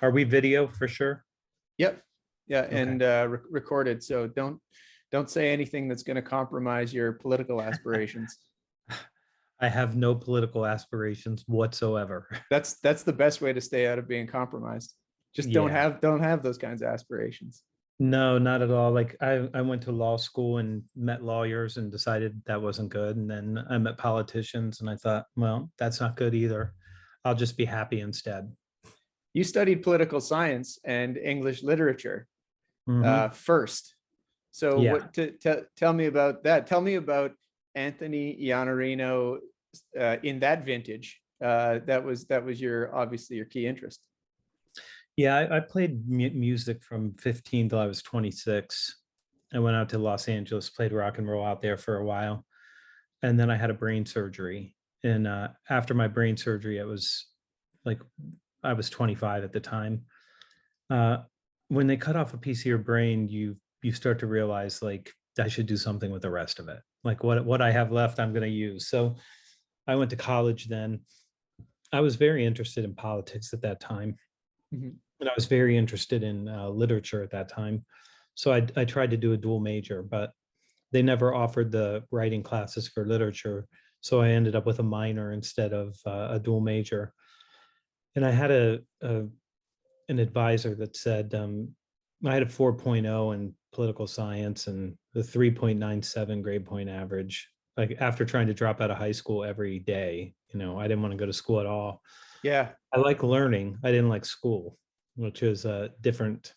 Are we video for sure? Yep. Yeah, Okay. and recorded. So don't say anything that's going to compromise your political aspirations. I have no political aspirations whatsoever. That's the best way to stay out of being compromised. Just Yeah. don't have those kinds of aspirations. No, not at all. Like I went to law school and met lawyers and decided that wasn't good. And then I met politicians and I thought, well, that's not good either. I'll just be happy instead. You studied political science and English literature Hmm. first. So Yeah. tell me about that. Tell me about Anthony Iannarino in that vintage. That was your obviously your key interest. Yeah, I played music from 15 till I was 26. I went out to Los Angeles, played rock and roll out there for a while. And then I had a brain surgery. And after my brain surgery, it was like I was 25 at the time. Uh, when they cut off a piece of your brain, you start to realize like I should do something with the rest of it. Like what I have left, I'm going to use. So I went to college then. I was very interested in politics at that time, Mhm. and I was very interested in literature at that time. So I tried to do a dual major, but they never offered the writing classes for literature. So I ended up with a minor instead of a dual major. And I had an advisor that said I had a 4.0 in political science and the 3.97 grade point average. Like after trying to drop out of high school every day, I didn't want to go to school at all. Yeah. I like learning. I didn't like school, which is different.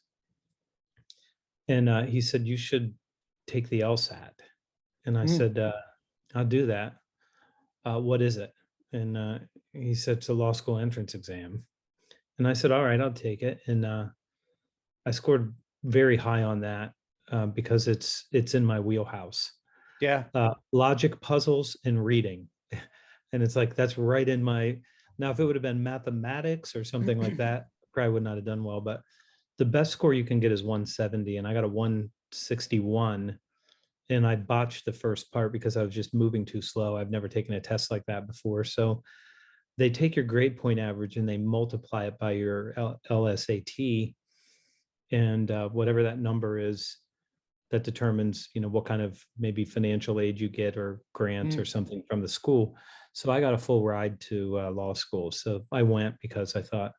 And he said, you should take the LSAT. And I Mm. said, I'll do that. What is it? And he said, it's a law school entrance exam. And I said, all right, I'll take it. And I scored very high on that because it's in my wheelhouse. Yeah. Logic puzzles and reading. And it's like, that's right in my, now if it would have been mathematics or something like that, probably would not have done well. But the best score you can get is 170. And I got a 161 and I botched the first part because I was just moving too slow. I've never taken a test like that before. So they take your grade point average and they multiply it by your LSAT, and whatever that number is, that determines what kind of maybe financial aid you get or grants or Mm. something from the school. So I got a full ride to law school. So I went because I thought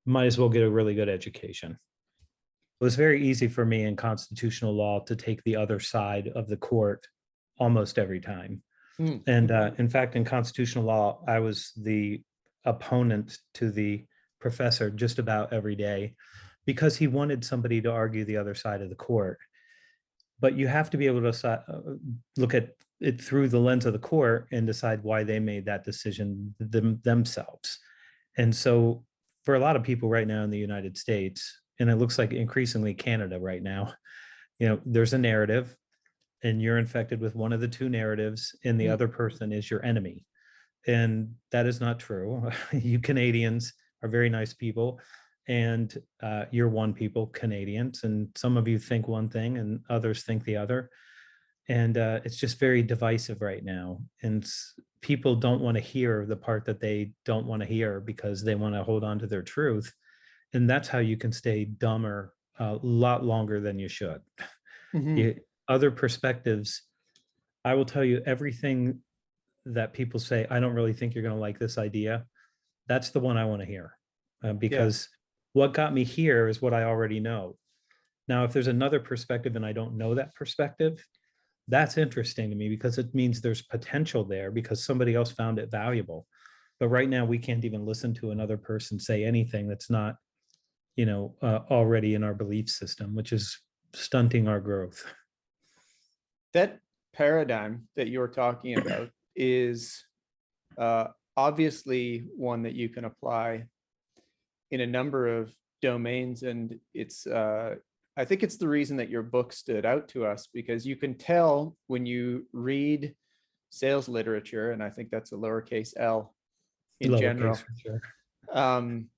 might as well get a really good education. It was very easy for me in constitutional law to take the other side of the court almost every time. Mm. And in fact, in constitutional law, I was the opponent to the professor just about every day because he wanted somebody to argue the other side of the court. But you have to be able to look at it through the lens of the court and decide why they made that decision themselves. And so, for a lot of people right now in the United States, and it looks like increasingly Canada right now, there's a narrative and you're infected with one of the two narratives and the Mm. other person is your enemy, and that is not true. You Canadians are very nice people, and you're one people, Canadians, and some of you think one thing and others think the other, and it's just very divisive right now, and people don't want to hear the part that they don't want to hear because they want to hold on to their truth, and that's how you can stay dumber a lot longer than you should. Mhm. you, Other perspectives, I will tell you everything that people say, I don't really think you're going to like this idea. That's the one I want to hear Yeah. because what got me here is what I already know. Now, if there's another perspective and I don't know that perspective, that's interesting to me because it means there's potential there because somebody else found it valuable. But right now, we can't even listen to another person say anything that's not, already in our belief system, which is stunting our growth. That paradigm that you're talking about is obviously one that you can apply in a number of domains, and it's I think it's the reason that your book stood out to us, because you can tell when you read sales literature, and I think that's a lowercase l in Lowercase general. for sure. um,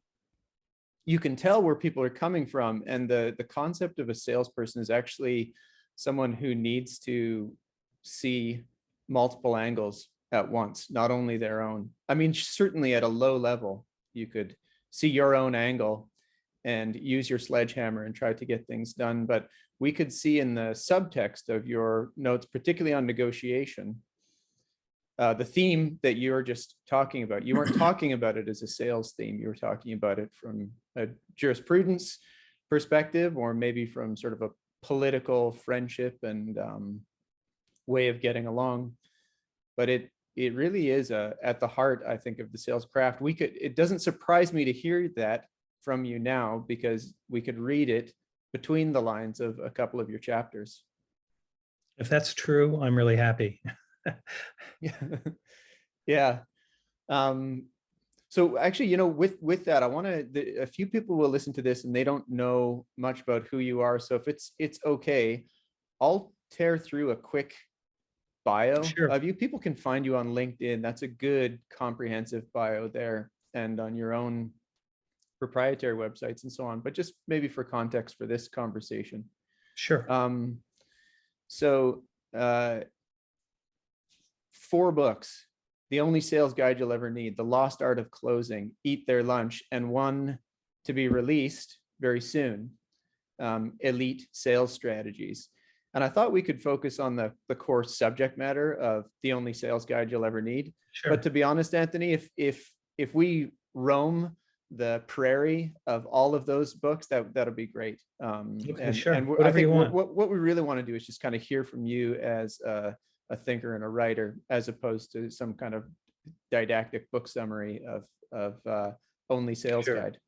you can tell where people are coming from, and the concept of a salesperson is actually someone who needs to see multiple angles at once, not only their own. I mean, certainly at a low level you could see your own angle and use your sledgehammer and try to get things done. But we could see in the subtext of your notes, particularly on negotiation, the theme that you're just talking about. You weren't talking about it as a sales theme. You were talking about it from a jurisprudence perspective, or maybe from sort of a political friendship and way of getting along. But it really is at the heart, I think, of the sales craft. It doesn't surprise me to hear that from you now, because we could read it between the lines of a couple of your chapters. If that's true, I'm really happy. Yeah. Yeah. So actually, with that, I want to, a few people will listen to this and they don't know much about who you are. So if it's okay, I'll tear through a quick bio Sure. of you. People can find you on LinkedIn. That's a good comprehensive bio there, and on your own proprietary websites and so on, but just maybe for context for this conversation. Sure. So 4 books: The Only Sales Guide You'll Ever Need, The Lost Art of Closing, Eat Their Lunch, and one to be released very soon, Elite Sales Strategies. And I thought we could focus on the core subject matter of The Only Sales Guide You'll Ever Need. Sure. But to be honest, Anthony, if we roam the prairie of all of those books, that'll be great. Okay, sure. And I Whatever think you want. what we really want to do is just kind of hear from you as a thinker and a writer, as opposed to some kind of didactic book summary of Only Sales Sure. Guide.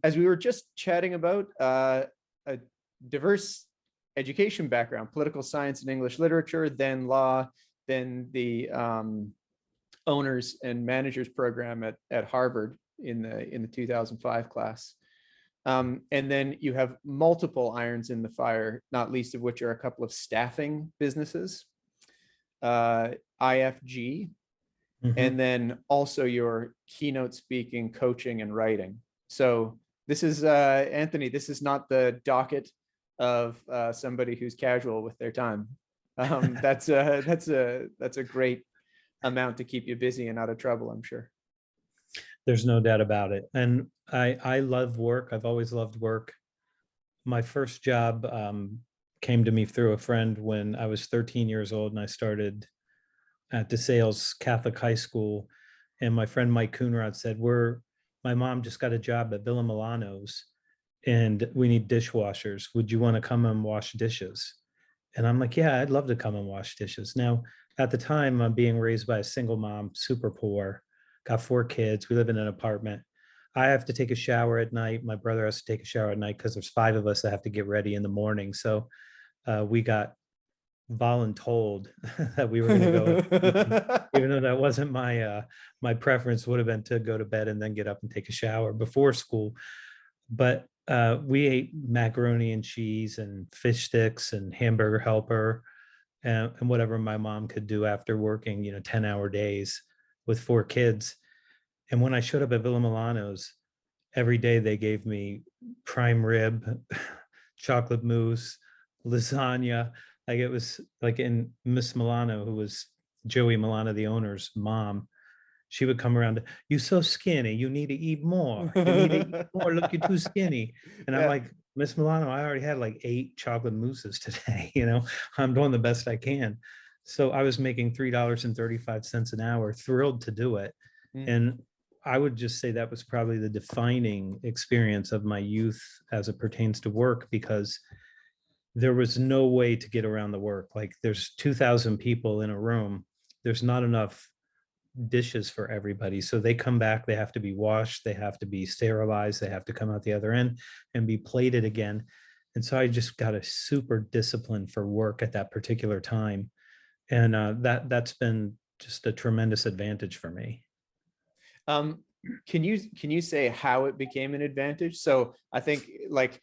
As we were just chatting about, a diverse education background, political science and English literature, then law, then the owners and managers program at Harvard in the 2005 class. And then you have multiple irons in the fire, not least of which are a couple of staffing businesses, IFG, and then also your keynote speaking, coaching, and writing. So this is, Anthony, this is not the docket of somebody who's casual with their time. That's a great amount to keep you busy and out of trouble, I'm sure. There's no doubt about it. And I love work. I've always loved work. My first job came to me through a friend when I was 13 years old, and I started at DeSales Catholic High School. And my friend Mike Coonrod said, my mom just got a job at Villa Milano's and we need dishwashers. Would you want to come and wash dishes? And I'm like, yeah, I'd love to come and wash dishes. Now, at the time, I'm being raised by a single mom, super poor, got 4 kids. We live in an apartment. I have to take a shower at night. My brother has to take a shower at night because there's 5 of us that have to get ready in the morning. So we got voluntold that we were going to go, even though that wasn't my preference. Would have been to go to bed and then get up and take a shower before school. But we ate macaroni and cheese and fish sticks and hamburger helper and whatever my mom could do after working 10-hour days with 4 kids. And when I showed up at Villa Milano's, every day they gave me prime rib, chocolate mousse, lasagna. Like, it was like, in Miss Milano, who was Joey Milano, the owner's mom, she would come around, you so skinny, you need to eat more. You need to eat more. Look, you're too skinny. And I'm like, Miss Milano, I already had like 8 chocolate mousses today. I'm doing the best I can. So I was making $3.35 an hour, thrilled to do it. And I would just say that was probably the defining experience of my youth as it pertains to work, because there was no way to get around the work. Like, there's 2,000 people in a room. There's not enough dishes for everybody. So they come back, they have to be washed, they have to be sterilized, they have to come out the other end and be plated again. And so I just got a super discipline for work at that particular time. And that's been just a tremendous advantage for me. Can you say how it became an advantage? So I think, like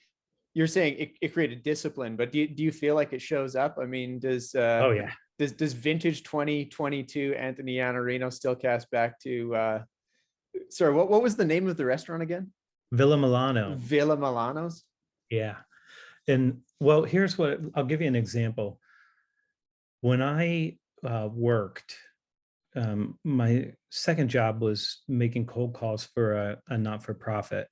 you're saying, it created discipline, but do you feel like it shows up? I mean, Oh yeah. Does vintage 2022 Anthony Iannarino still cast back to sorry, what was the name of the restaurant again? Villa Milano. Villa Milano's? Yeah. And well, here's what I'll give you an example. When I worked, my second job was making cold calls for a not-for-profit.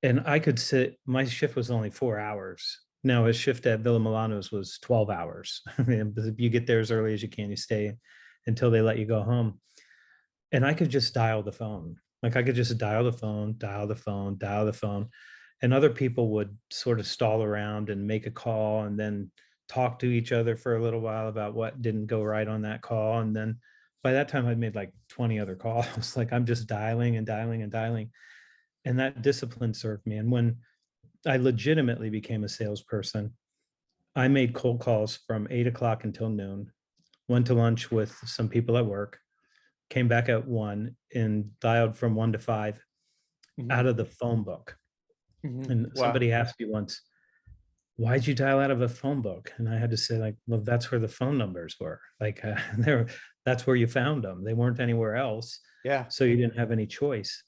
And I could sit, my shift was only 4 hours. Now a shift at Villa Milano's was 12 hours. I mean, you get there as early as you can, you stay until they let you go home. And I could just dial the phone. Like I could just dial the phone, dial the phone, dial the phone. And other people would sort of stall around and make a call and then talk to each other for a little while about what didn't go right on that call. And then by that time I'd made like 20 other calls. Like I'm just dialing and dialing and dialing. And that discipline served me. And when I legitimately became a salesperson, I made cold calls from 8 o'clock until noon, went to lunch with some people at work, came back at 1 and dialed from 1 to 5 out Mhm, of the phone book. mhm. And Wow. somebody asked me once, why'd you dial out of a phone book? And I had to say, like, well, that's where the phone numbers were. Like, that's where you found them. They weren't anywhere else. Yeah. So you didn't have any choice.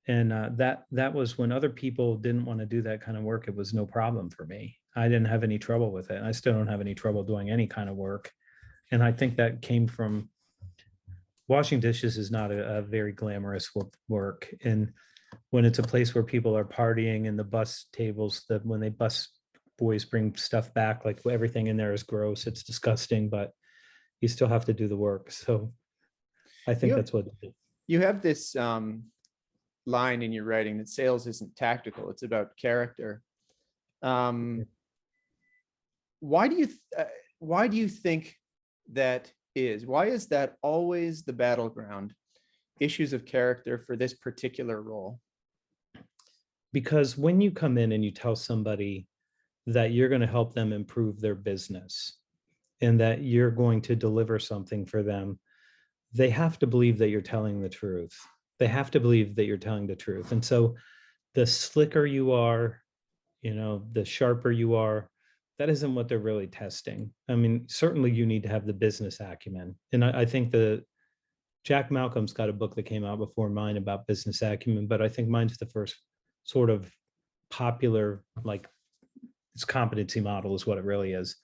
And that was when other people didn't want to do that kind of work. It was no problem for me. I didn't have any trouble with it. I still don't have any trouble doing any kind of work. And I think that came from washing dishes is not a very glamorous work. And when it's a place where people are partying and the bus tables, that when they bus boys bring stuff back, like everything in there is gross, it's disgusting, but you still have to do the work. So I think You that's what. you have this line in your writing that sales isn't tactical, it's about character. Um, why do you why do you think that is? Why is that always the battleground? Issues of character for this particular role. Because when you come in and you tell somebody that you're going to help them improve their business and that you're going to deliver something for them, they have to believe that you're telling the truth. They have to believe that you're telling the truth. And so the slicker you are, the sharper you are, that isn't what they're really testing. I mean, certainly you need to have the business acumen. And I think the Jack Malcolm's got a book that came out before mine about business acumen, but I think mine's the first sort of popular, like its competency model is what it really is.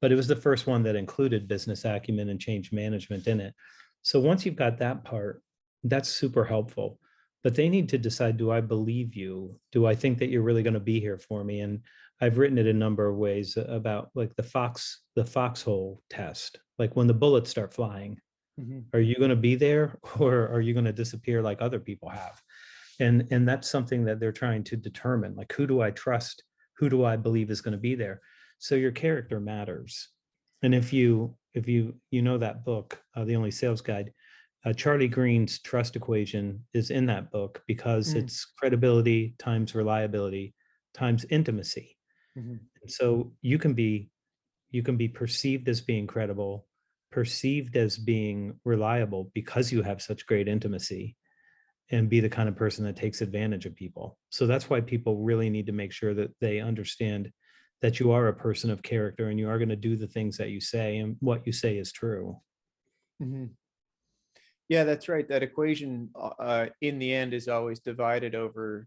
But it was the first one that included business acumen and change management in it. So once you've got that part, that's super helpful. But they need to decide, do I believe you? Do I think that you're really going to be here for me? And I've written it a number of ways about like the foxhole test. Like when the bullets start flying, Mhm. are you going to be there or are you going to disappear like other people have? And that's something that they're trying to determine, like who do I trust, who do I believe is going to be there? So your character matters. And if you know that book, The Only Sales Guide, Charlie Green's trust equation is in that book because Mm, it's credibility times reliability times intimacy. mhm. And so you can be perceived as being credible, perceived as being reliable because you have such great intimacy, and be the kind of person that takes advantage of people. So that's why people really need to make sure that they understand that you are a person of character and you are going to do the things that you say and what you say is true. Mhm. Yeah, that's right. That equation in the end is always divided over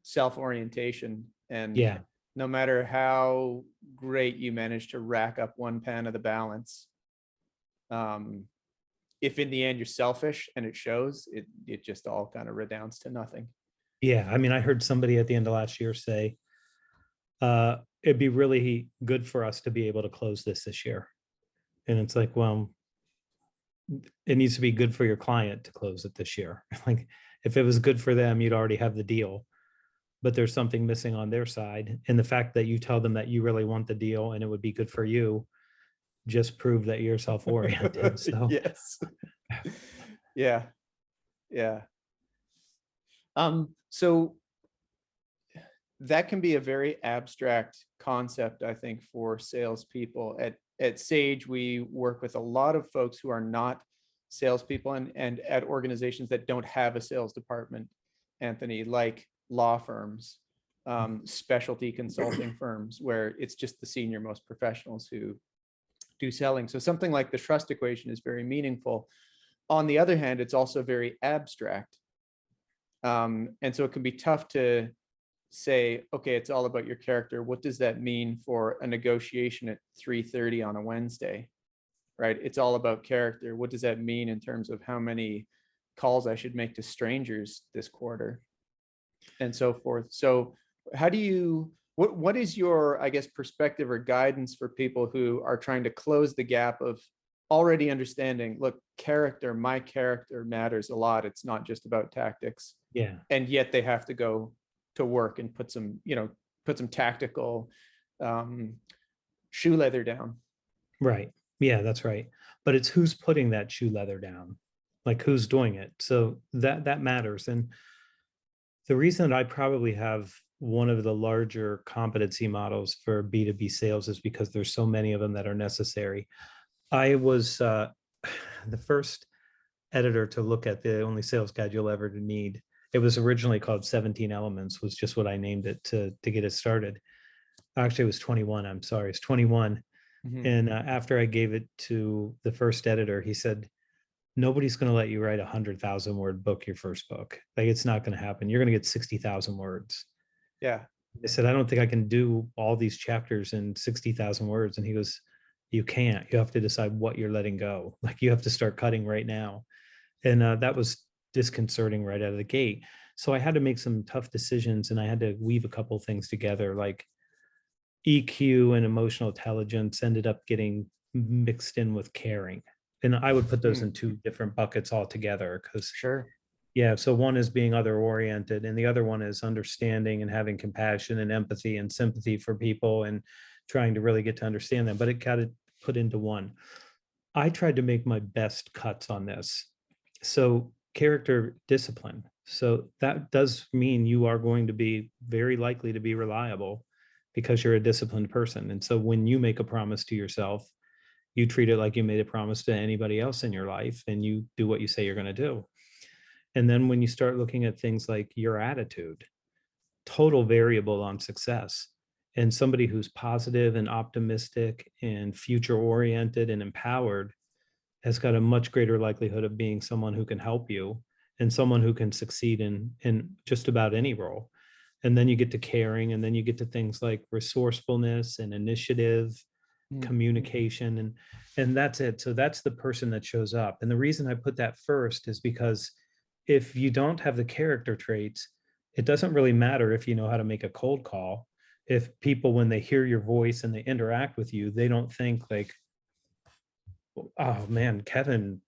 self-orientation. And Yeah. no matter how great you manage to rack up one pan of the balance, um, if in the end you're selfish and it shows, it just all kind of redounds to nothing. Yeah. I mean, I heard somebody at the end of last year say, it'd be really good for us to be able to close this year. And it's like, well, it needs to be good for your client to close it this year. Like if it was good for them, you'd already have the deal, but there's something missing on their side. And the fact that you tell them that you really want the deal and it would be good for you just prove that you're self-oriented. So Yes. Yeah. Yeah. So that can be a very abstract concept, I think, for salespeople. At Sage, we work with a lot of folks who are not salespeople, and at organizations that don't have a sales department, Anthony, like law firms, specialty consulting firms, where it's just the senior most professionals who do selling. So something like the trust equation is very meaningful. On the other hand, it's also very abstract. And so it can be tough to say, okay, it's all about your character. What does that mean for a negotiation at 3:30 on a Wednesday? right? It's all about character. What does that mean in terms of how many calls I should make to strangers this quarter, and so forth. So how do you, what is your, I guess, perspective or guidance for people who are trying to close the gap of already understanding, look, character, my character matters a lot. It's not just about tactics. Yeah. And yet they have to go to work and put some, put some tactical shoe leather down. Right. Yeah, that's right. But it's who's putting that shoe leather down, like who's doing it. So that matters. And the reason that I probably have one of the larger competency models for B2B sales is because there's so many of them that are necessary. I was the first editor to look at the only sales guide you'll ever need. It was originally called 17 Elements, was just what I named it to get it started. Actually, it was 21. I'm sorry, it's 21. Mhm. And after I gave it to the first editor, he said, nobody's going to let you write 100,000 word book, your first book. Like, it's not going to happen. You're going to get 60,000 words. Yeah. I said, I don't think I can do all these chapters in 60,000 words. And he goes, you can't. You have to decide what you're letting go. Like, you have to start cutting right now. And that was disconcerting right out of the gate. So I had to make some tough decisions, and I had to weave a couple things together, like EQ and emotional intelligence ended up getting mixed in with caring. And I would put those in two different buckets altogether, because Sure. yeah, so one is being other oriented, and the other one is understanding and having compassion and empathy and sympathy for people and trying to really get to understand them. But it got it put into one. I tried to make my best cuts on this. So character discipline. So that does mean you are going to be very likely to be reliable because you're a disciplined person. And so when you make a promise to yourself, you treat it like you made a promise to anybody else in your life, and you do what you say you're going to do. And then when you start looking at things like your attitude, total variable on success. And somebody who's positive and optimistic and future oriented and empowered has got a much greater likelihood of being someone who can help you and someone who can succeed in just about any role. And then you get to caring, and then you get to things like resourcefulness and initiative, communication, and that's it. So that's the person that shows up. And the reason I put that first is because if you don't have the character traits, it doesn't really matter if you know how to make a cold call. If people, when they hear your voice and they interact with you, they don't think like, oh man, Kevin,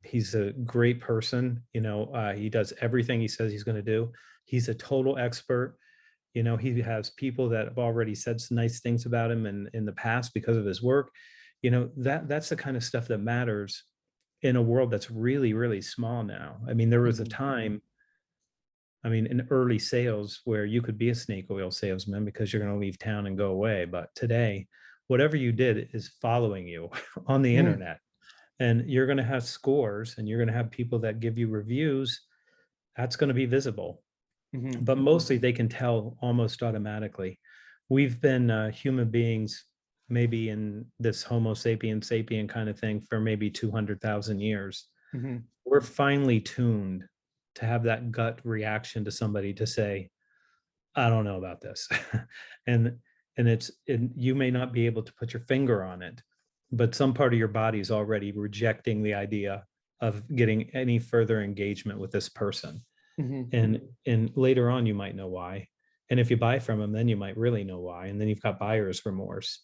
he's a great person. He does everything he says he's going to do. He's a total expert. He has people that have already said some nice things about him in the past because of his work. That's the kind of stuff that matters in a world that's really, really small now. I mean, there was a time, in early sales where you could be a snake oil salesman because you're going to leave town and go away. But today, whatever you did is following you on the internet. And you're going to have scores, and you're going to have people that give you reviews. That's going to be visible. But mostly they can tell almost automatically. We've been human beings maybe in this Homo sapien sapien kind of thing for maybe 200,000 years. We're finely tuned to have that gut reaction to somebody to say, I don't know about this. and you may not be able to put your finger on it, but some part of your body is already rejecting the idea of getting any further engagement with this person. And later on, you might know why. And if you buy from them, then you might really know why. And then you've got buyer's remorse.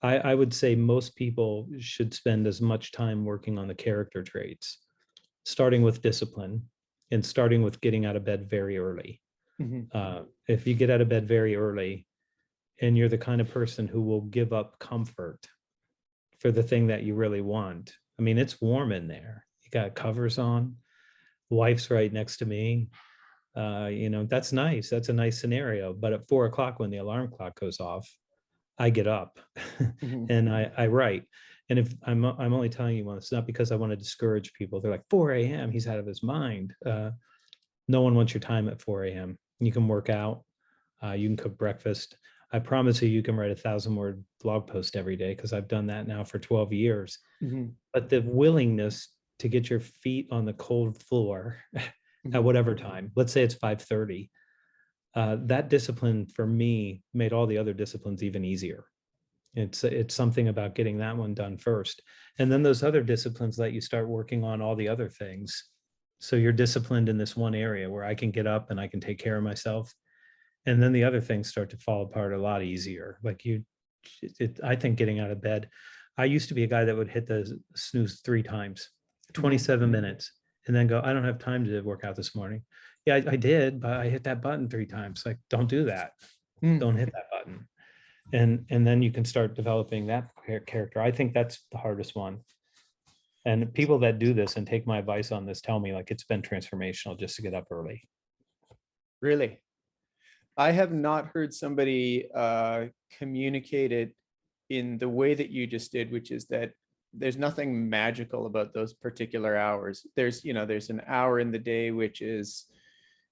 I would say most people should spend as much time working on the character traits, starting with discipline and starting with getting out of bed very early. If you get out of bed very early and you're the kind of person who will give up comfort for the thing that you really want, it's warm in there. You got covers on, wife's right next to me. That's nice. That's a nice scenario. But at 4 o'clock, when the alarm clock goes off, I get up and I write. And if I'm only telling you one, it's not because I want to discourage people. They're like, 4 a.m., he's out of his mind. No one wants your time at 4 a.m. You can work out. You can cook breakfast. I promise you can write 1,000-word blog post every day, because I've done that now for 12 years. But the willingness to get your feet on the cold floor at whatever time, let's say it's 5:30, that discipline for me made all the other disciplines even easier. It's something about getting that one done first. And then those other disciplines let you start working on all the other things. So you're disciplined in this one area where I can get up and I can take care of myself. And then the other things start to fall apart a lot easier. Like I think getting out of bed, I used to be a guy that would hit the snooze 3 times, 27 minutes, and then go, I don't have time to work out this morning. Yeah, I did, but I hit that button 3 times. Like, don't do that. Don't hit that button. And then you can start developing that character. I think that's the hardest one. And people that do this and take my advice on this tell me like it's been transformational just to get up early. Really? I have not heard somebody communicate it in the way that you just did, which is that there's nothing magical about those particular hours. There's an hour in the day, which is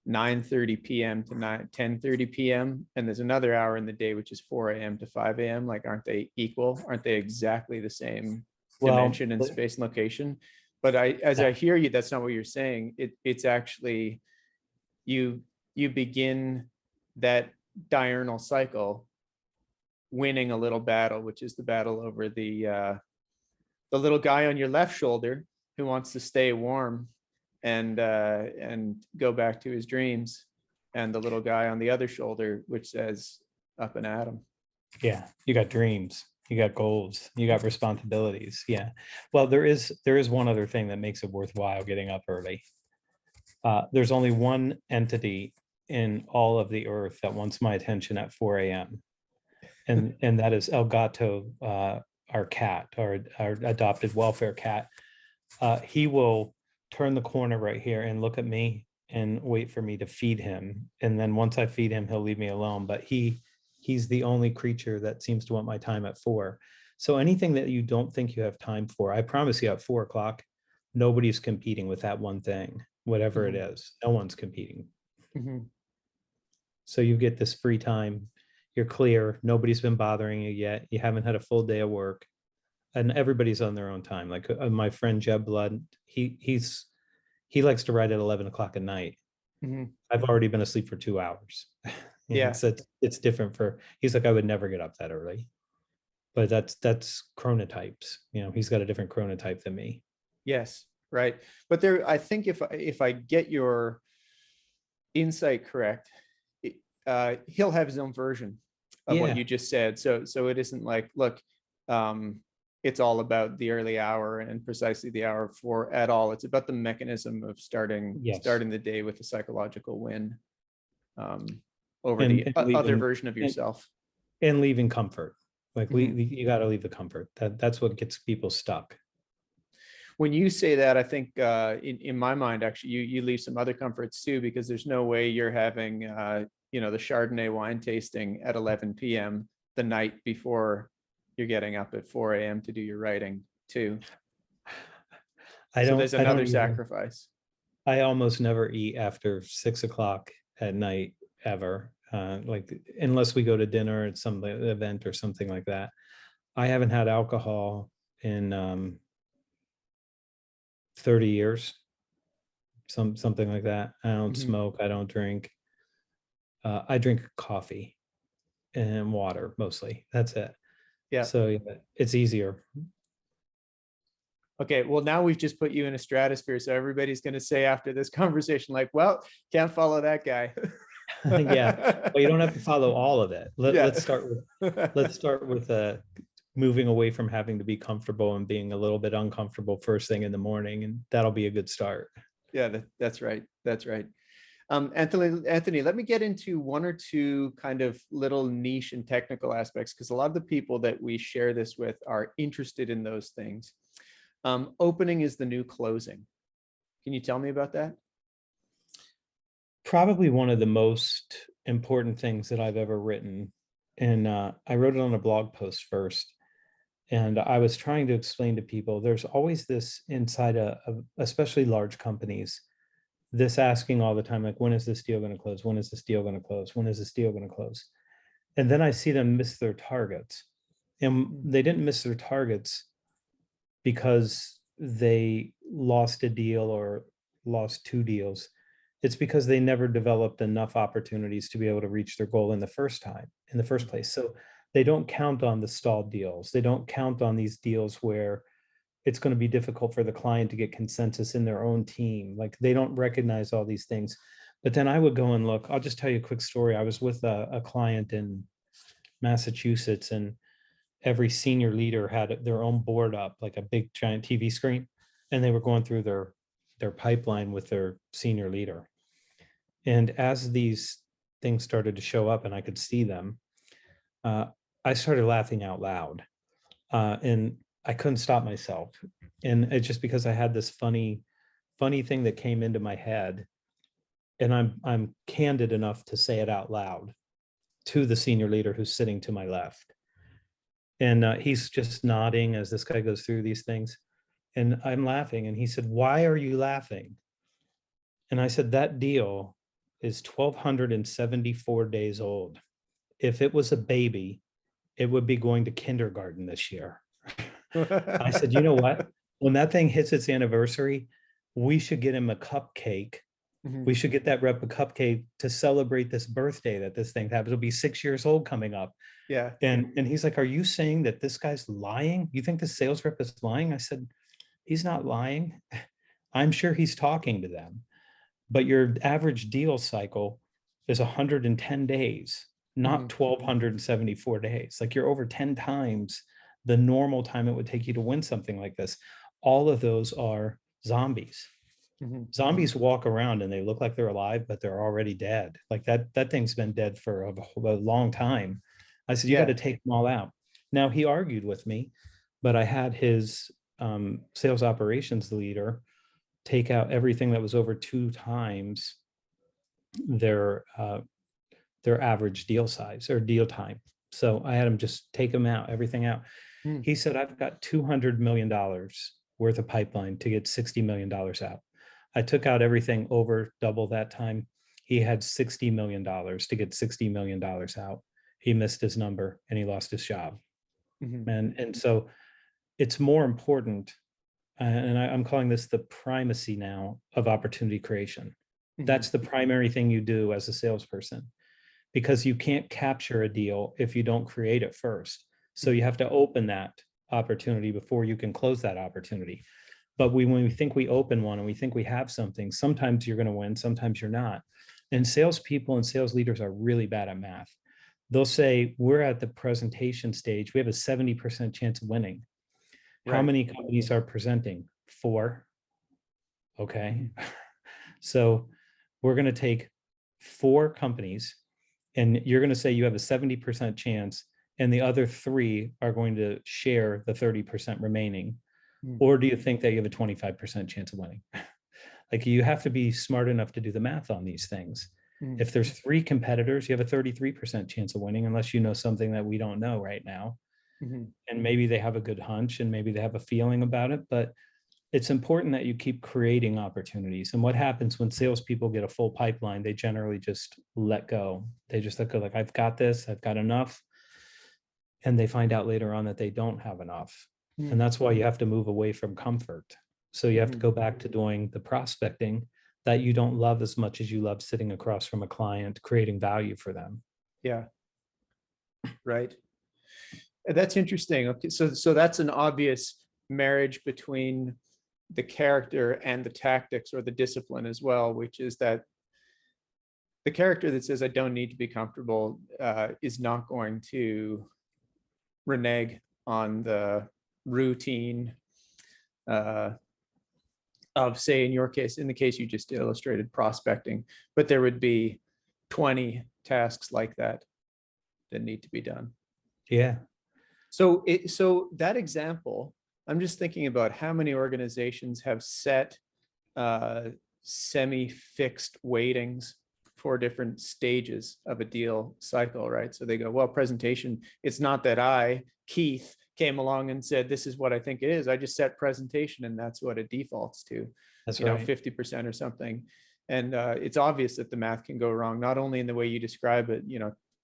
9:30 p.m. to 10:30 p.m. And there's another hour in the day, which is 4 a.m. to 5 a.m. Like, aren't they equal? Aren't they exactly the same dimension and space and location? But as I hear you, that's not what you're saying. It's actually, you begin that diurnal cycle winning a little battle, which is the battle over the little guy on your left shoulder who wants to stay warm and go back to his dreams, and the little guy on the other shoulder which says, up and at him. Yeah, you got dreams, you got goals, you got responsibilities. Yeah. Well, there is one other thing that makes it worthwhile getting up early. There's only one entity in all of the earth that wants my attention at 4 a.m. And that is El Gato, our cat, our adopted welfare cat. He will turn the corner right here and look at me and wait for me to feed him. And then once I feed him, he'll leave me alone. But he's the only creature that seems to want my time at 4. So anything that you don't think you have time for, I promise you at 4 o'clock, nobody's competing with that one thing, whatever it is. No one's competing. So you get this free time. You're clear. Nobody's been bothering you yet. You haven't had a full day of work. And everybody's on their own time. Like my friend Jeb Blood, he likes to write at 11 o'clock at night. I've already been asleep for 2 hours. It's different he's like, I would never get up that early. But that's chronotypes. He's got a different chronotype than me. Yes, right. But I think if I get your insight correct, he'll have his own version of what you just said. So it isn't like, look, it's all about the early hour and precisely the hour 4 at all. It's about the mechanism of starting the day with a psychological win over the other version of yourself. And leaving comfort. Like you got to leave the comfort. That's what gets people stuck. When you say that, I think in my mind, actually, you leave some other comforts too, because there's no way you're having the Chardonnay wine tasting at 11 p.m. the night before you're getting up at 4 a.m. to do your writing too. So there's another sacrifice. I almost never eat after 6 o'clock at night ever. Like unless we go to dinner at some event or something like that. I haven't had alcohol in 30 years, something like that. I don't smoke. I don't drink. I drink coffee and water mostly. That's it. Yeah. So it's easier. Okay. Well, now we've just put you in a stratosphere. So everybody's going to say after this conversation, like, well, can't follow that guy. Yeah. Well, you don't have to follow all of it. Let's start with moving away from having to be comfortable and being a little bit uncomfortable first thing in the morning. And that'll be a good start. Yeah, that's right. That's right. Anthony, let me get into one or two kind of little niche and technical aspects, because a lot of the people that we share this with are interested in those things. Opening is the new closing. Can you tell me about that? Probably one of the most important things that I've ever written. And I wrote it on a blog post first. And I was trying to explain to people, there's always this inside of especially large companies, this asking all the time, like, when is this deal going to close? When is this deal going to close? When is this deal going to close? And then I see them miss their targets. And they didn't miss their targets because they lost a deal or lost 2 deals. It's because they never developed enough opportunities to be able to reach their goal in the first place. So they don't count on the stalled deals. They don't count on these deals where it's going to be difficult for the client to get consensus in their own team. Like they don't recognize all these things. But then I would go and look. I'll just tell you a quick story. I was with a client in Massachusetts, and every senior leader had their own board up, like a big giant TV screen, and they were going through their pipeline with their senior leader. And as these things started to show up and I could see them, uh, I started laughing out loud. And I couldn't stop myself. And it's just because I had this funny thing that came into my head. And I'm candid enough to say it out loud to the senior leader who's sitting to my left. And he's just nodding as this guy goes through these things. And I'm laughing. And he said, "Why are you laughing?" And I said, "That deal is 1,274 days old. If it was a baby, it would be going to kindergarten this year." I said, "You know what? When that thing hits its anniversary, we should get him a cupcake. Mhm. We should get that rep a cupcake to celebrate this birthday that this thing happens. It'll be 6 years old coming up." Yeah. And he's like, "Are you saying that this guy's lying? You think the sales rep is lying?" I said, "He's not lying. I'm sure he's talking to them. But your average deal cycle is 110 days, not Mhm. 1,274 days. Like you're over 10 times the normal time it would take you to win something like this. All of those are zombies. Mhm. Zombies walk around and they look like they're alive, but they're already dead. Like that thing's been dead for a long time." I said, "You got to Yeah. take them all out." Now he argued with me, but I had his sales operations leader take out everything that was over 2 times their average deal size or deal time. So I had him just take them out, everything out. Mm. He said, "I've got $200 million worth of pipeline to get $60 million out." I took out everything over double that time. He had $60 million to get $60 million out. He missed his number and he lost his job. Mhm. And so it's more important, and I'm calling this the primacy now of opportunity creation. Mhm. That's the primary thing you do as a salesperson, because you can't capture a deal if you don't create it first. So you Mhm. have to open that opportunity before you can close that opportunity. But when we think we open one and we think we have something, sometimes you're going to win, sometimes you're not. And salespeople and sales leaders are really bad at math. They'll say, "We're at the presentation stage. We have a 70% chance of winning. How Right. many companies are presenting? 4. Okay. Mhm. So we're going to take 4 companies, and you're going to say you have a 70% chance, and the other 3 are going to share the 30% remaining. Mm. Or do you think that you have a 25% chance of winning?" Like you have to be smart enough to do the math on these things. Mm. If there's 3 competitors, you have a 33% chance of winning, unless you know something that we don't know right now. Mhm. And maybe they have a good hunch and maybe they have a feeling about it, but it's important that you keep creating opportunities. And what happens when salespeople get a full pipeline, they generally just let go. They just let go, like, "I've got this, I've got enough." And they find out later on that they don't have enough. And Mm. that's why you have to move away from comfort. So you have to Mhm. go back to doing the prospecting that you don't love as much as you love sitting across from a client, creating value for them. Yeah. Right. That's interesting. Okay, so that's an obvious marriage between the character and the tactics or the discipline as well, which is that the character that says I don't need to be comfortable is not going to renege on the routine uh, of, say, in your case, in the case you just illustrated, prospecting, but there would be 20 tasks like that that need to be done. Yeah. So that example, I'm just thinking about how many organizations have set uh, semi-fixed weightings for different stages of a deal cycle, right? So they go, well, presentation, it's not that Keith, came along and said, this is what I think it is. I just set presentation and that's what it defaults to, That's right. 50% or something. And it's obvious that the math can go wrong, not only in the way you describe it,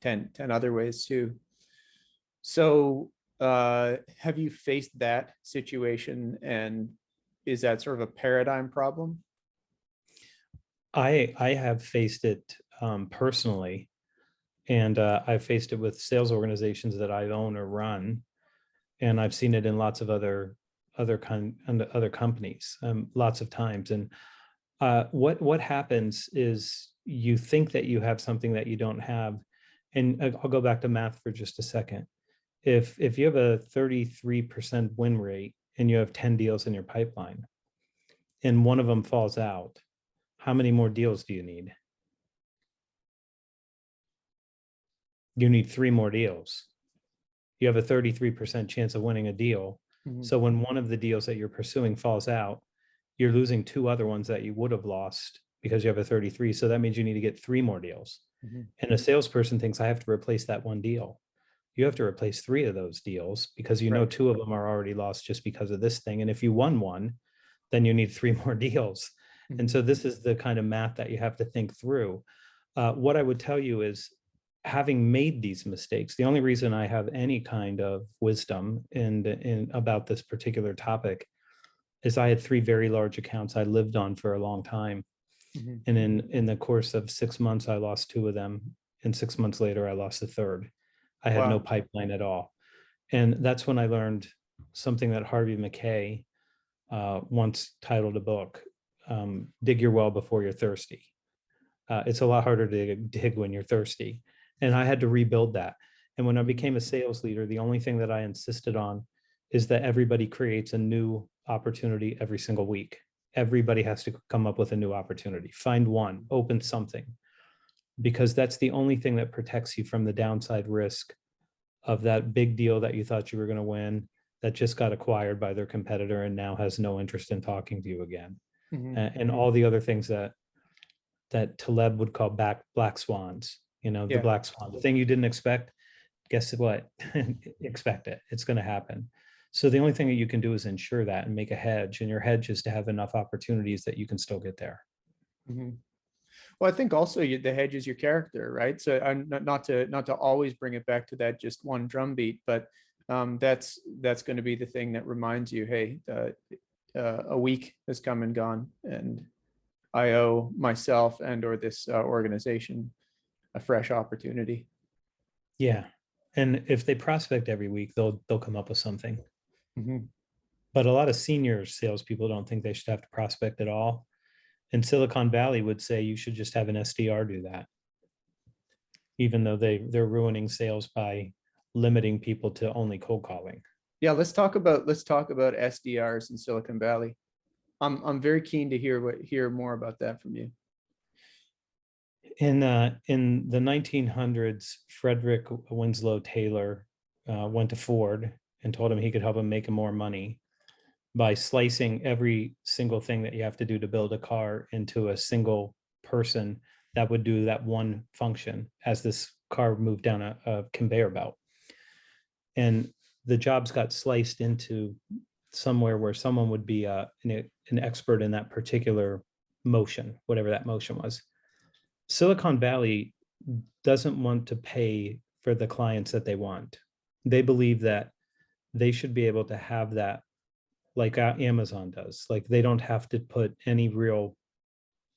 10 other ways too. So have you faced that situation, and is that sort of a paradigm problem? I have faced it personally. And I've faced it with sales organizations that I own or run, and I've seen it in lots of other companies, lots of times. And what happens is you think that you have something that you don't have. And I'll go back to math for just a second. If you have a 33% win rate and you have 10 deals in your pipeline and one of them falls out, how many more deals do you need? You need 3 more deals. You have a 33% chance of winning a deal. Mhm. So when one of the deals that you're pursuing falls out, you're losing 2 other ones that you would have lost because you have a 33. So that means you need to get 3 more deals. Mhm. And a salesperson thinks, I have to replace that one deal. You have to replace 3 of those deals because you know Right. 2 of them are already lost just because of this thing. And if you won one, then you need 3 more deals. And Mhm. so this is the kind of math that you have to think through. What I would tell you is, having made these mistakes, the only reason I have any kind of wisdom in about this particular topic is I had 3 very large accounts I lived on for a long time. Mhm. And in the course of 6 months, I lost 2 of them. And 6 months later, I lost the third. I had no Wow. pipeline at all. And that's when I learned something that Harvey McKay once titled a book, Dig Your Well Before You're Thirsty. It's a lot harder to dig when you're thirsty. And I had to rebuild that. And when I became a sales leader, the only thing that I insisted on is that everybody creates a new opportunity every single week. Everybody has to come up with a new opportunity. Find one, open something, because that's the only thing that protects you from the downside risk of that big deal that you thought you were going to win that just got acquired by their competitor and now has no interest in talking to you again. Mhm. And all the other things that Taleb would call black swans, the Yeah. black swan, the thing you didn't expect, guess what? Expect it. It's going to happen. So the only thing that you can do is ensure that and make a hedge. And your hedge is to have enough opportunities that you can still get there. Mhm. Well, I think also the hedge is your character, right? So I'm not to always bring it back to that just one drum beat, but that's going to be the thing that reminds you, hey, a week has come and gone, and I owe myself and or this organization a fresh opportunity. Yeah. And if they prospect every week, they'll come up with something. Mhm. But a lot of senior salespeople don't think they should have to prospect at all. And Silicon Valley would say you should just have an SDR do that, even though they're ruining sales by limiting people to only cold calling. Yeah, let's talk about SDRs in Silicon Valley. I'm very keen to hear more about that from you. In the 1900s, Frederick Winslow Taylor went to Ford and told him he could help him make more money by slicing every single thing that you have to do to build a car into a single person that would do that one function as this car moved down a conveyor belt. And the jobs got sliced into somewhere where someone would be an expert in that particular motion, whatever that motion was. Silicon Valley doesn't want to pay for the clients that they want. They believe that they should be able to have that like Amazon does. Like they don't have to put any real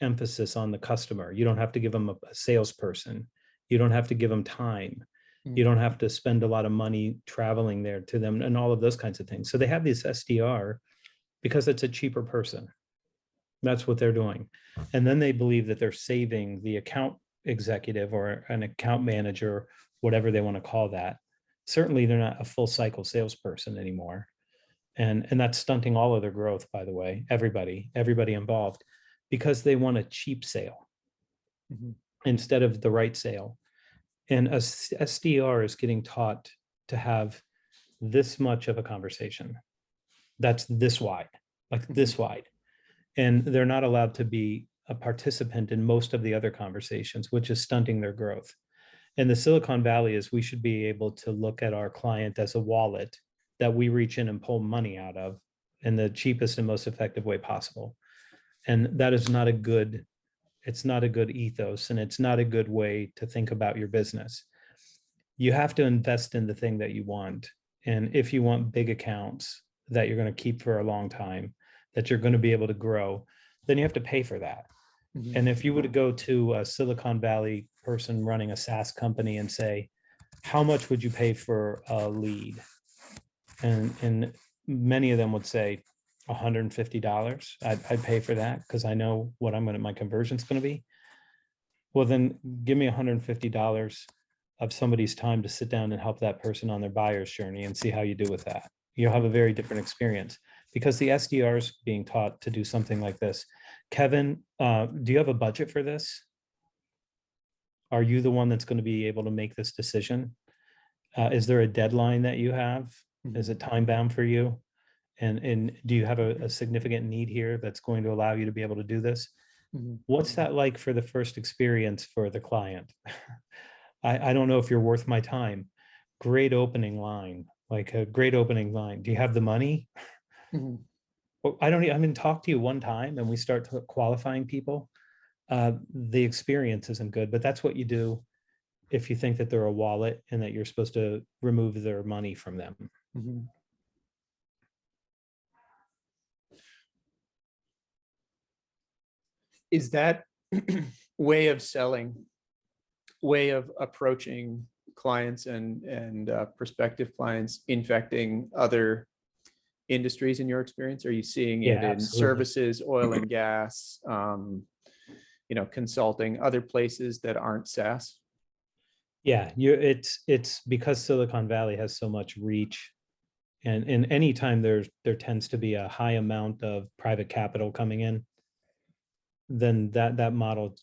emphasis on the customer. You don't have to give them a salesperson. You don't have to give them time. You Mhm. don't have to spend a lot of money traveling there to them and all of those kinds of things. So they have this SDR because it's a cheaper person. That's what they're doing. And then they believe that they're saving the account executive or an account manager, whatever they want to call that. Certainly, they're not a full cycle salesperson anymore. And that's stunting all of their growth, by the way, everybody involved, because they want a cheap sale Mhm. instead of the right sale. And a SDR is getting taught to have this much of a conversation that's this wide, like Mhm. this wide. And they're not allowed to be a participant in most of the other conversations, which is stunting their growth. And the Silicon Valley is we should be able to look at our client as a wallet that we reach in and pull money out of in the cheapest and most effective way possible. And that is not a good, it's not a good ethos, and it's not a good way to think about your business. You have to invest in the thing that you want. And if you want big accounts that you're going to keep for a long time, that you're going to be able to grow, then you have to pay for that. Mhm. And if you were to go to Silicon Valley person running a SaaS company and say, how much would you pay for a lead? And many of them would say $150. I'd pay for that because I know what my conversion's going to be. Well, then give me $150 of somebody's time to sit down and help that person on their buyer's journey and see how you do with that. You'll have a very different experience because the SDRs being taught to do something like this. Kevin, do you have a budget for this? Are you the one that's going to be able to make this decision? Is there a deadline that you have? Is it time bound for you? And do you have a significant need here that's going to allow you to be able to do this? What's that like for the first experience for the client? I don't know if you're worth my time. Great opening line, like a great opening line. Do you have the money? Well, I mean, talk to you one time and we start qualifying people. The experience isn't good, but that's what you do if you think that they're a wallet and that you're supposed to remove their money from them. Is that way of selling, way of approaching clients and prospective clients infecting other industries in your experience? Are you seeing Yeah, it in absolutely. services, oil and gas, consulting, other places that aren't SaaS? Yeah, it's because Silicon Valley has so much reach, and anytime there tends to be a high amount of private capital coming in, then that model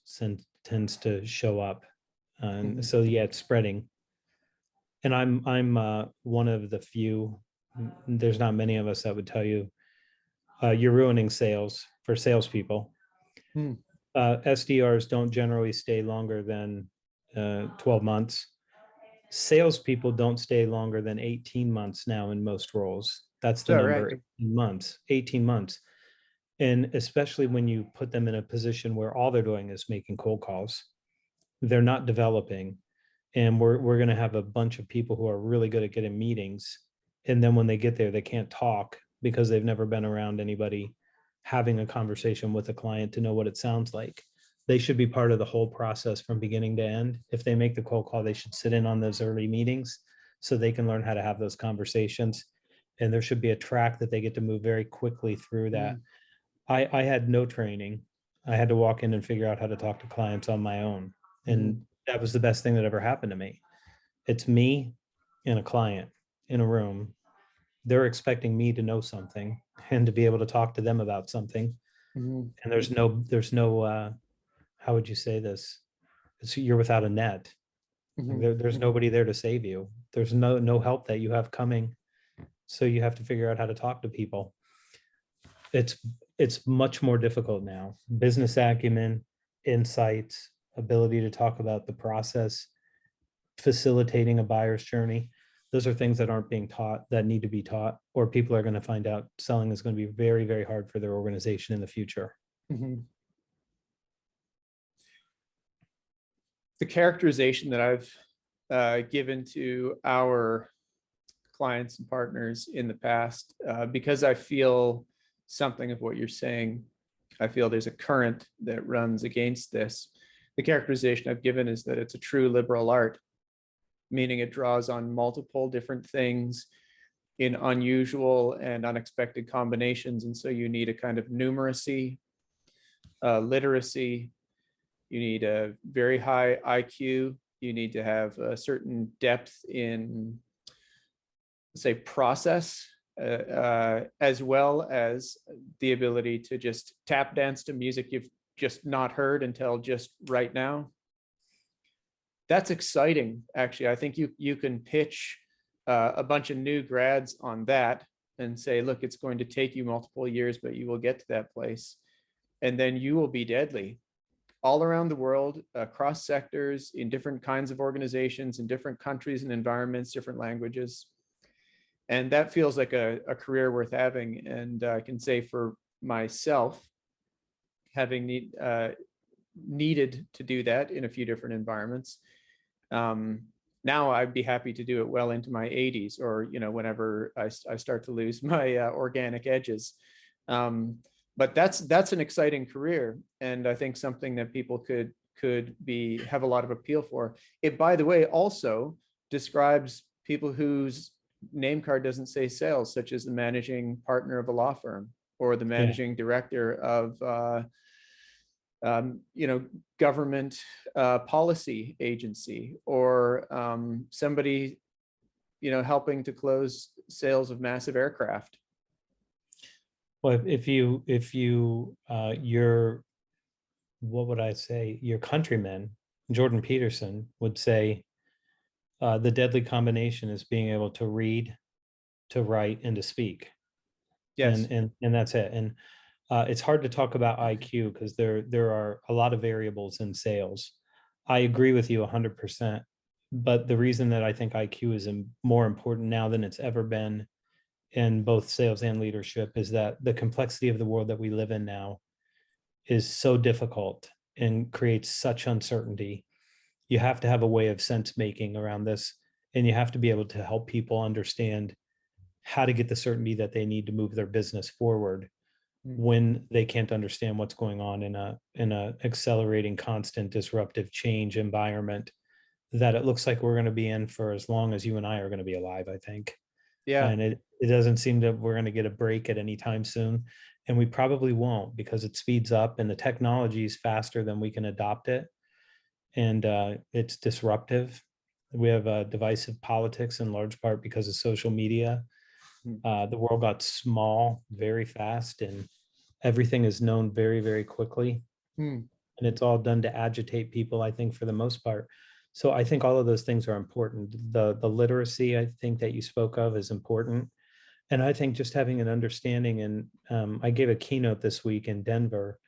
tends to show up, and so yeah, it's spreading. And I'm one of the few. There's not many of us that would tell you you're ruining sales for salespeople. SDRs don't generally stay longer than 12 months. Salespeople don't stay longer than 18 months now in most roles. That's the number, Right. 18 months, 18 months. And especially when you put them in a position where all they're doing is making cold calls, they're not developing. And we're going to have a bunch of people who are really good at getting meetings. And then when they get there, they can't talk because they've never been around anybody having a conversation with a client to know what it sounds like. They should be part of the whole process from beginning to end. If they make the cold call, they should sit in on those early meetings so they can learn how to have those conversations. And there should be a track that they get to move very quickly through that. I had no training. I had to walk in and figure out how to talk to clients on my own. And that was the best thing that ever happened to me. It's me and a client in a room. They're expecting me to know something and to be able to talk to them about something. And there's no how would you say this? You're without a net. There's nobody there to save you. There's no help that you have coming. So you have to figure out how to talk to people. It's much more difficult now. Business acumen, insights, ability to talk about the process, facilitating a buyer's journey. Those are things that aren't being taught, that need to be taught, or people are going to find out selling is going to be very, very hard for their organization in the future. The characterization that I've given to our clients and partners in the past, because I feel something of what you're saying, I feel there's a current that runs against this. The characterization I've given is that it's a true liberal art, meaning it draws on multiple different things in unusual and unexpected combinations. And so you need a kind of numeracy, literacy, you need a very high IQ, you need to have a certain depth in, say, process, as well as the ability to just tap dance to music you've just not heard until just right now. That's exciting, actually. I think you can pitch a bunch of new grads on that and say, look, it's going to take you multiple years, but you will get to that place. And then you will be deadly all around the world, across sectors, in different kinds of organizations, in different countries and environments, different languages. And that feels like a career worth having. And I can say for myself, having needed to do that in a few different environments, now I'd be happy to do it well into my 80s, or whenever I start to lose my organic edges. But that's an exciting career, and I think something that people could could have a lot of appeal for. It, by the way, also describes people whose name card doesn't say sales, such as the managing partner of a law firm or the managing director of government policy agency, or somebody helping to close sales of massive aircraft. Well, if you your, what would I say, your countryman Jordan Peterson would say, the deadly combination is being able to read, to write, and to speak. Yes. And that's it. And it's hard to talk about IQ because there are a lot of variables in sales. I agree with you 100%. But the reason that I think IQ is more important now than it's ever been in both sales and leadership is that the complexity of the world that we live in now is so difficult and creates such uncertainty. You have to have a way of sense making around this, and you have to be able to help people understand how to get the certainty that they need to move their business forward when they can't understand what's going on in a accelerating, constant, disruptive change environment that it looks like we're going to be in for as long as you and I are going to be alive, I think. Yeah. And it doesn't seem that we're going to get a break at any time soon. And we probably won't, because it speeds up and the technology is faster than we can adopt it. And it's disruptive. We have divisive politics in large part because of social media. The world got small very fast, and everything is known very, very quickly. And it's all done to agitate people, I think, for the most part. So I think all of those things are important. The literacy, I think, that you spoke of is important. And I think just having an understanding, and I gave a keynote this week in Denver,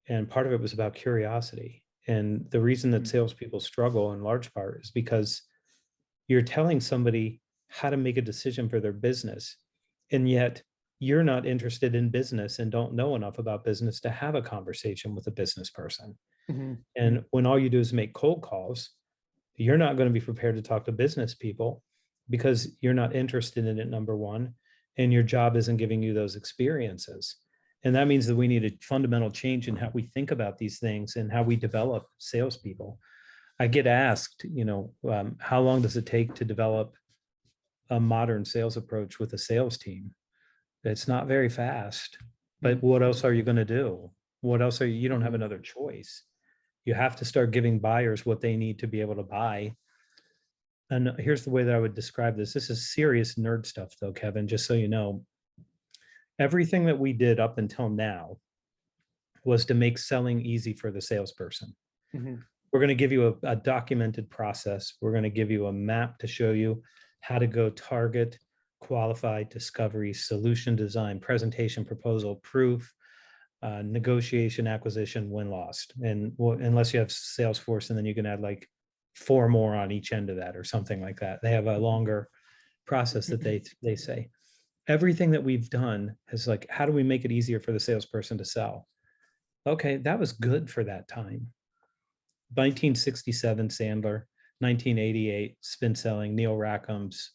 and part of it was about curiosity. And the reason that salespeople struggle in large part is because you're telling somebody how to make a decision for their business, and yet you're not interested in business and don't know enough about business to have a conversation with a business person. And when all you do is make cold calls, you're not going to be prepared to talk to business people because you're not interested in it, number one, and your job isn't giving you those experiences. And that means that we need a fundamental change in how we think about these things and how we develop salespeople. I get asked, how long does it take to develop a modern sales approach with a sales team? It's not very fast, but what else are you going to do? What else are you don't have another choice. You have to start giving buyers what they need to be able to buy. And here's the way that I would describe this. This is serious nerd stuff though, Kevin, just so you know. Everything that we did up until now was to make selling easy for the salesperson. We're going to give you a documented process. We're going to give you a map to show you how to go target, qualify, discovery, solution design, presentation, proposal, proof, negotiation, acquisition, win, lost. And unless you have Salesforce, and then you can add like 4 more on each end of that or something like that. They have a longer process that they say. Everything that we've done is like, how do we make it easier for the salesperson to sell? Okay, that was good for that time. 1967, Sandler, 1988, spin selling, Neil Rackham's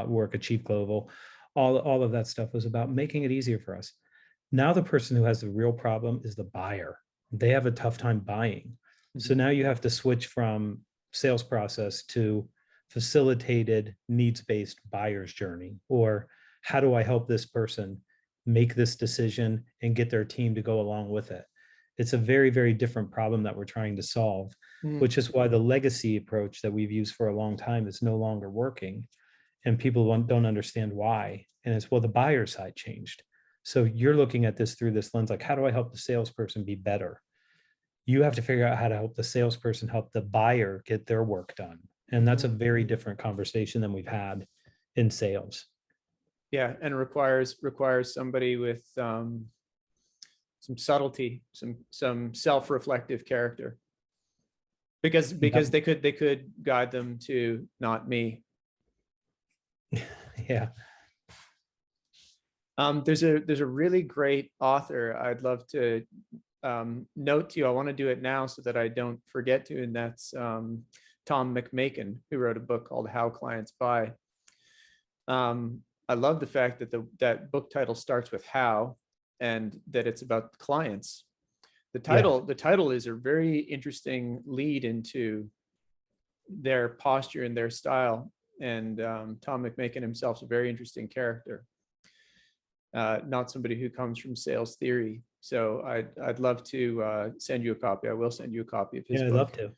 work at Chief Global, all of that stuff was about making it easier for us. Now the person who has the real problem is the buyer. They have a tough time buying. So now you have to switch from sales process to facilitated needs-based buyer's journey, or how do I help this person make this decision and get their team to go along with it? It's a very, very different problem that we're trying to solve, which is why the legacy approach that we've used for a long time is no longer working. And people don't understand why. And it's, well, the buyer side changed. So you're looking at this through this lens, like, how do I help the salesperson be better? You have to figure out how to help the salesperson help the buyer get their work done. And that's a very different conversation than we've had in sales. Yeah, and requires somebody with some subtlety, some self-reflective character, because they could guide them to not me. Yeah. There's a really great author I'd love to note to you. I want to do it now so that I don't forget to, and that's Tom McMakin, who wrote a book called How Clients Buy. I love the fact that that book title starts with how, and that it's about clients. The title is a very interesting lead into their posture and their style. And Tom McMakin himself is a very interesting character. Not somebody who comes from sales theory. So I'd love to send you a copy. I will send you a copy of his Yeah, I'd book. love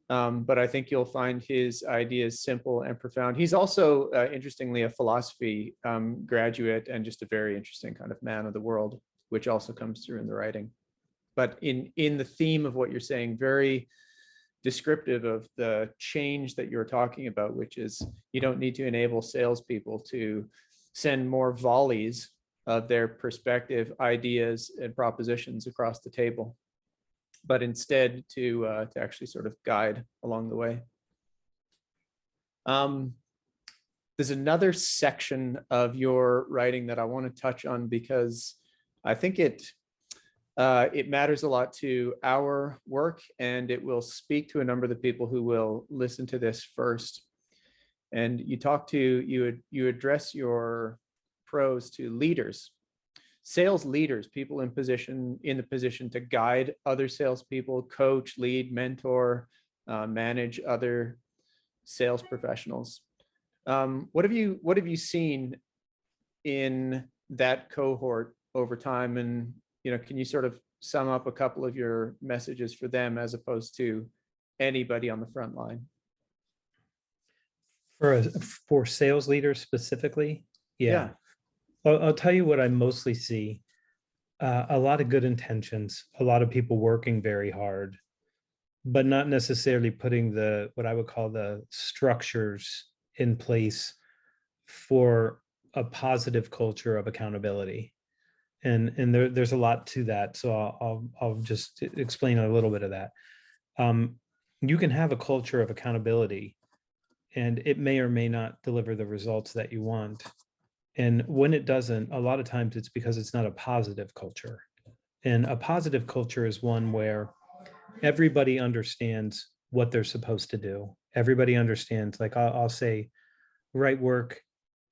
to. But I think you'll find his ideas simple and profound. He's also, interestingly, a philosophy graduate and just a very interesting kind of man of the world, which also comes through in the writing. But in the theme of what you're saying, very descriptive of the change that you're talking about, which is you don't need to enable salespeople to send more volleys of their perspective, ideas, and propositions across the table, but instead to actually sort of guide along the way. There's another section of your writing that I want to touch on because I think it matters a lot to our work, and it will speak to a number of the people who will listen to this first. And you address your prose to leaders, sales leaders, people in the position to guide other salespeople, coach, lead, mentor, manage other sales professionals. What have you seen in that cohort over time? And can you sort of sum up a couple of your messages for them as opposed to anybody on the front line? For sales leaders specifically, Yeah. I'll tell you what I mostly see. A lot of good intentions, a lot of people working very hard, but not necessarily putting what I would call the structures in place for a positive culture of accountability. And there's a lot to that. So I'll just explain a little bit of that. You can have a culture of accountability, and it may or may not deliver the results that you want. And when it doesn't, a lot of times it's because it's not a positive culture. And a positive culture is one where everybody understands what they're supposed to do. Everybody understands, like I'll say, right work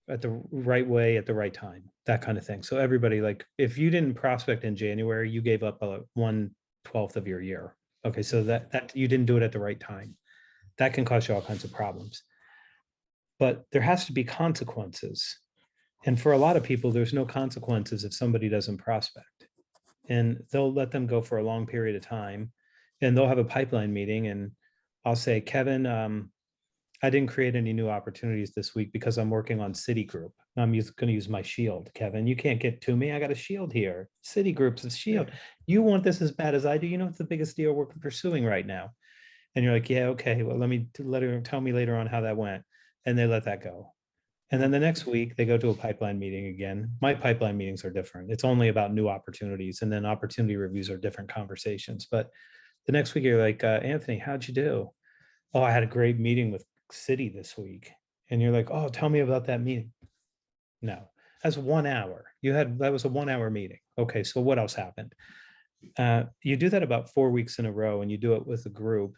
at the right way at the right time, that kind of thing. So everybody, like if you didn't prospect in January, you gave up 1/12 of your year. Okay, so that you didn't do it at the right time. That can cause you all kinds of problems. But there has to be consequences. And for a lot of people, there's no consequences if somebody doesn't prospect. And they'll let them go for a long period of time. And they'll have a pipeline meeting. And I'll say, Kevin, I didn't create any new opportunities this week because I'm working on Citigroup. I'm going to use my shield, Kevin. You can't get to me. I got a shield here. Citigroup's a shield. You want this as bad as I do. It's the biggest deal we're pursuing right now. And you're like, yeah, okay. Well, tell me later on how that went. And they let that go. And then the next week they go to a pipeline meeting again. My pipeline meetings are different. It's only about new opportunities, and then opportunity reviews are different conversations. But the next week you're like, Anthony, how'd you do? Oh, I had a great meeting with Citi this week. And you're like, oh, tell me about that meeting. No, that's 1 hour. That was a 1 hour meeting. Okay, so what else happened? You do that about 4 weeks in a row, and you do it with a group,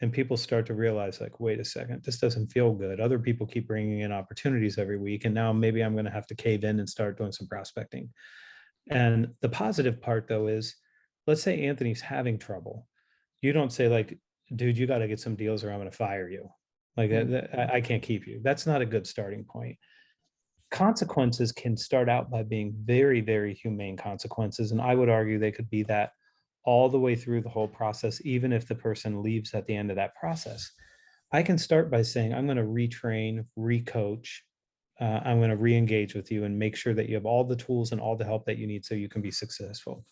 and people start to realize, like, wait a second, this doesn't feel good. Other people keep bringing in opportunities every week, and now maybe I'm going to have to cave in and start doing some prospecting. And the positive part, though, is, let's say Anthony's having trouble. You don't say, like, dude, you got to get some deals or I'm going to fire you. Like, I can't keep you. That's not a good starting point. Consequences can start out by being very, very humane consequences. And I would argue they could be that all the way through the whole process, even if the person leaves at the end of that process. I can start by saying, I'm going to retrain, re-coach. I'm going to re-engage with you and make sure that you have all the tools and all the help that you need so you can be successful.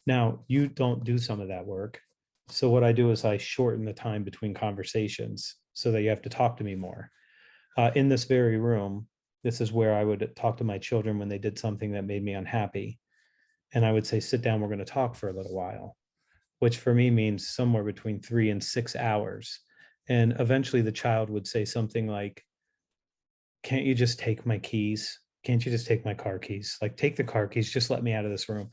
Now, you don't do some of that work. So what I do is I shorten the time between conversations so that you have to talk to me more. In this very room, this is where I would talk to my children when they did something that made me unhappy. And I would say, sit down, we're going to talk for a little while, which for me means somewhere between 3 and 6 hours. And eventually the child would say something like, can't you just take my keys? Can't you just take my car keys? Like, take the car keys, just let me out of this room.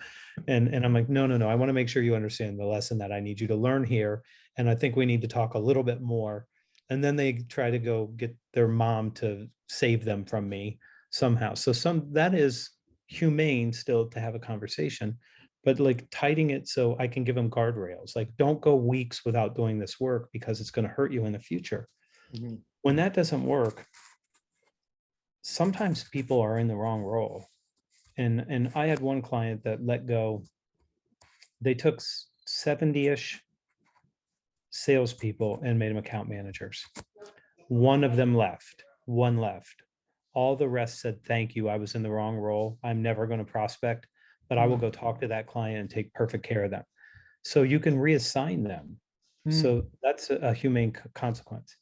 And I'm like, no. I want to make sure you understand the lesson that I need you to learn here. And I think we need to talk a little bit more. And then they try to go get their mom to save them from me somehow. So that is humane still to have a conversation, but like tightening it so I can give them guardrails. Like, don't go weeks without doing this work because it's going to hurt you in the future. Mhm. When that doesn't work, sometimes people are in the wrong role. And I had one client that let go. They took 70-ish salespeople and made them account managers. One of them left, one left. All the rest said, thank you, I was in the wrong role. I'm never going to prospect, but I will go talk to that client and take perfect care of them. So you can reassign them. Mm. So that's a humane consequence.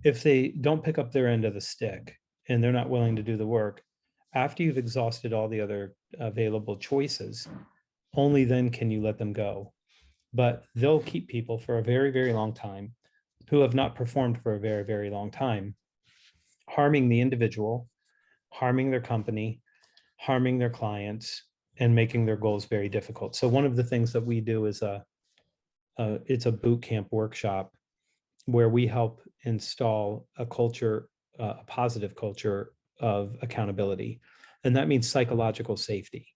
If they don't pick up their end of the stick and they're not willing to do the work, after you've exhausted all the other available choices, only then can you let them go. But they'll keep people for a very, very long time who have not performed for a very, very long time, harming the individual, harming their company, harming their clients, and making their goals very difficult. So one of the things that we do is it's a boot camp workshop where we help install a culture, a positive culture of accountability. And that means psychological safety.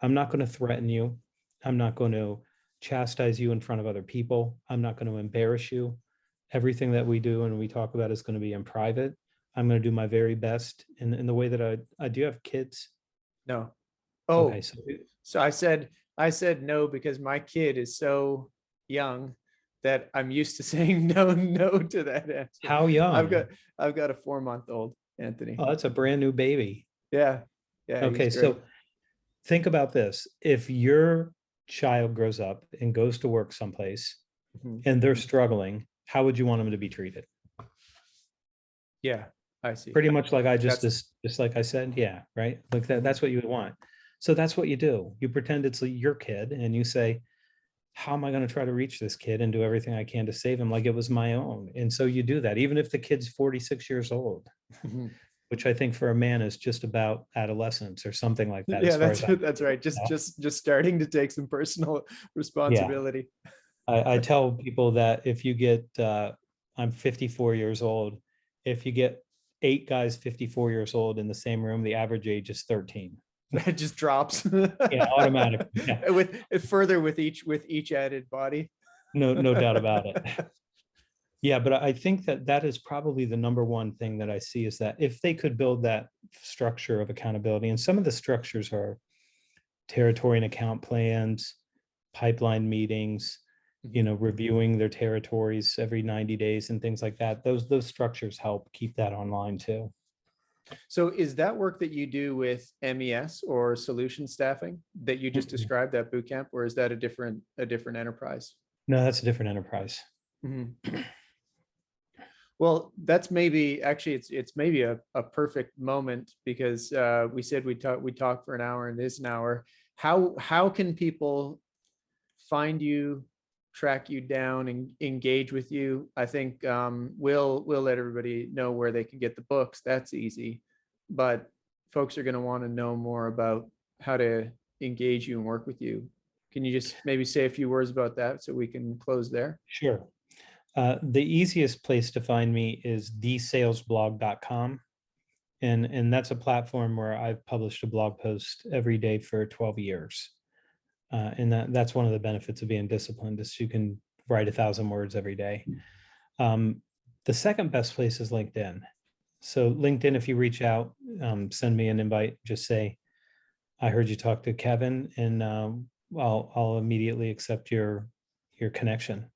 I'm not going to threaten you. I'm not going to chastise you in front of other people. I'm not going to embarrass you. Everything that we do and we talk about is going to be in private. I'm going to do my very best in the way that I do. Have kids. No. Okay. Oh, So so I said no because my kid is so young that I'm used to saying no to that answer. how I've young? got I've got a 4-month-old, Anthony. Oh, that's a brand new baby. Yeah. Yeah, he's Okay. great. So think about this. If your child grows up and goes to work someplace Mhm. and they're struggling, how would you want them to be treated? Yeah, I see. Pretty much like I That's just like I said, yeah, right? Like that, Mhm. that's what you would want. So that's what you do. You pretend it's your kid and you say, how am I going to try to reach this kid and do everything I can to save him like it was my own? And so you do that, even if the kid's 46 years old, Mhm. which I think for a man is just about adolescence or something like that, as Yeah, far that's as I that's right. Just know. just just starting to take some personal Yeah. responsibility. I tell people that if you get, I'm 54 years old. If you get 8 guys 54 years old in the same room, the average age is 13. It just drops. Yeah, automatically. Yeah, With further with each added body. no doubt about it. Yeah, but I think that that is probably the number one thing that I see is that if they could build that structure of accountability, and some of the structures are territory and account plans, pipeline meetings, reviewing their territories every 90 days and things like that. Those structures help keep that online too. So is that work that you do with MES or solution staffing that you just Mm-mm. described, that boot camp, or is that a different enterprise? No, that's a different enterprise. Mhm. Well, that's maybe actually it's maybe a perfect moment because we said we talk for an hour and it is an hour. How can people find you, track you down, and engage with you? I think we'll let everybody know where they can get the books. That's easy, but folks are going to want to know more about how to engage you and work with you. Can you just maybe say a few words about that so we can close there? Sure. The easiest place to find me is thesalesblog.com. And that's a platform where I've published a blog post every day for 12 years. And that's one of the benefits of being disciplined is you can write 1,000 words every day. The second best place is LinkedIn. So LinkedIn, if you reach out, send me an invite, just say, I heard you talk to Kevin, and I'll immediately accept your connection.